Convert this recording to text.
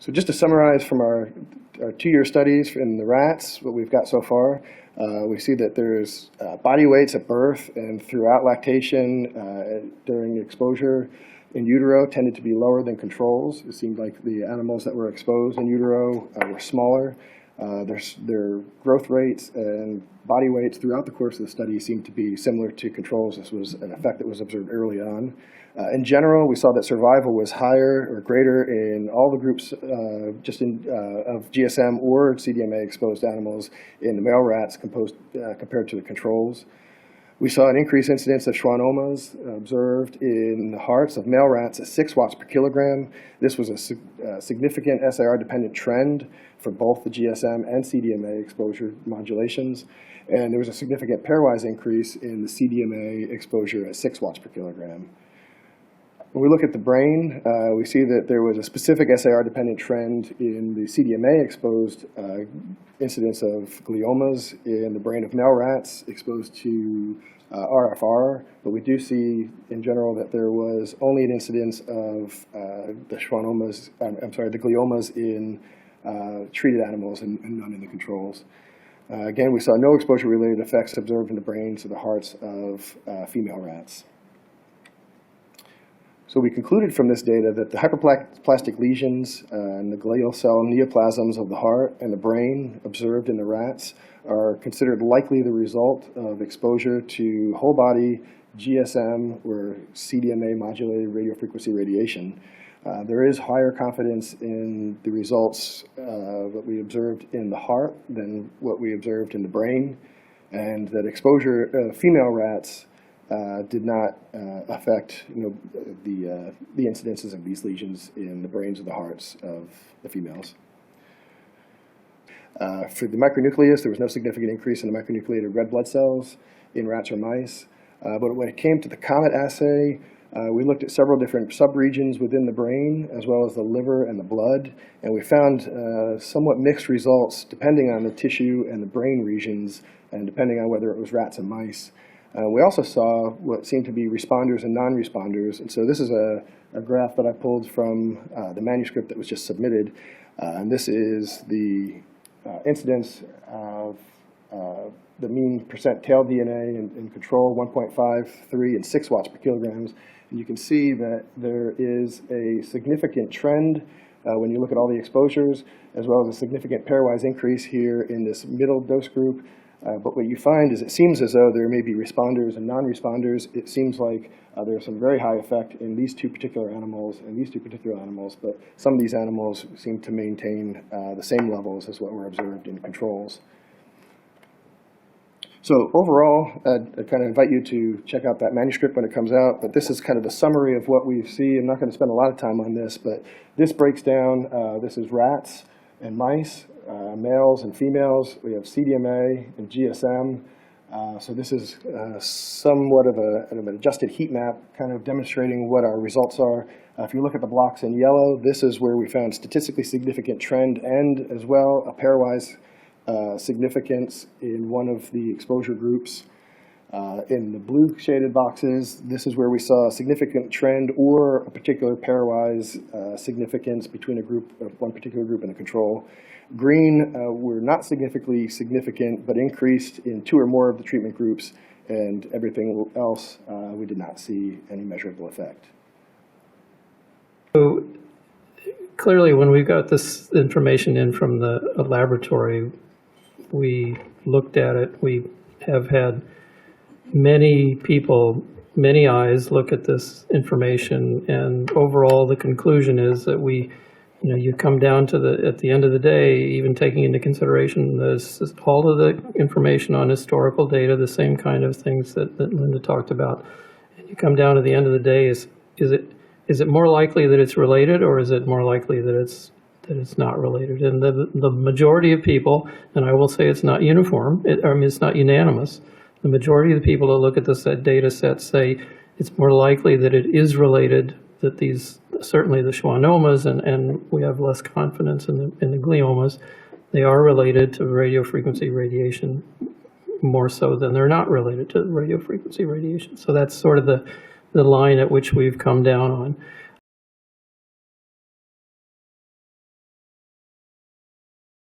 So just to summarize from our 2-year studies in the rats, what we've got so far, we see that there's body weights at birth and throughout lactation during exposure in utero tended to be lower than controls. It seemed like the animals that were exposed in utero were smaller. Their growth rates and body weights throughout the course of the study seemed to be similar to controls. This was an effect that was observed early on. In general, we saw that survival was higher or greater in all the groups of GSM or CDMA exposed animals in the male rats compared to the controls. We saw an increased incidence of schwannomas observed in the hearts of male rats at 6 watts per kilogram. This was a significant SIR-dependent trend for both the GSM and CDMA exposure modulations. And there was a significant pairwise increase in the CDMA exposure at 6 watts per kilogram. When we look at the brain, we see that there was a specific SIR-dependent trend in the CDMA-exposed incidence of gliomas in the brain of male rats exposed to RFR, but we do see in general that there was only an incidence of the gliomas in treated animals and none in the controls. Again, we saw no exposure-related effects observed in the brains or the hearts of female rats. So we concluded from this data that the hyperplastic lesions and the glial cell neoplasms of the heart and the brain observed in the rats are considered likely the result of exposure to whole body GSM or CDMA modulated radiofrequency radiation. There is higher confidence in the results that we observed in the heart than what we observed in the brain, and that exposure of female rats did not affect the incidences of these lesions in the brains or the hearts of the females. For the micronucleus, there was no significant increase in the micronucleated red blood cells in rats or mice. But when it came to the COMET assay, we looked at several different subregions within the brain, as well as the liver and the blood, and we found somewhat mixed results depending on the tissue and the brain regions, and depending on whether it was rats and mice. We also saw what seemed to be responders and non-responders, and so this is a graph that I pulled from the manuscript that was just submitted, and this is the incidence of the mean percent tail DNA in control, 1.53 and 6 watts per kilograms. And you can see that there is a significant trend when you look at all the exposures, as well as a significant pairwise increase here in this middle dose group. But what you find is it seems as though there may be responders and non-responders. It seems like there's some very high effect in these two particular animals and these two particular animals, but some of these animals seem to maintain the same levels as what were observed in controls. So overall, I kind of invite you to check out that manuscript when it comes out, but this is kind of the summary of what we see. I'm not going to spend a lot of time on this, but this breaks down, this is rats and mice, males and females. We have CDMA and GSM. So this is somewhat of an adjusted heat map, kind of demonstrating what our results are. If you look at the blocks in yellow, this is where we found statistically significant trend and as well a pairwise significance in one of the exposure groups. In the blue shaded boxes, this is where we saw a significant trend or a particular pairwise significance between a group, one particular group and a control. Green were not significantly significant, but increased in 2 or more of the treatment groups, and everything else we did not see any measurable effect. So clearly when we got this information in from the laboratory, we looked at it. We have had many people, many eyes look at this information, and overall the conclusion is that you come down to at the end of the day, even taking into consideration all of the information on historical data, the same kind of things that Linda talked about, and you come down to the end of the day, is it more likely that it's related, or is it more likely that it's not related? And the majority of people, and I will say it's not uniform, it's not unanimous, the majority of the people that look at this data set say it's more likely that it is related, that these, certainly the schwannomas, and we have less confidence in the gliomas, they are related to radiofrequency radiation more so than they're not related to radiofrequency radiation. So that's sort of the line at which we've come down on.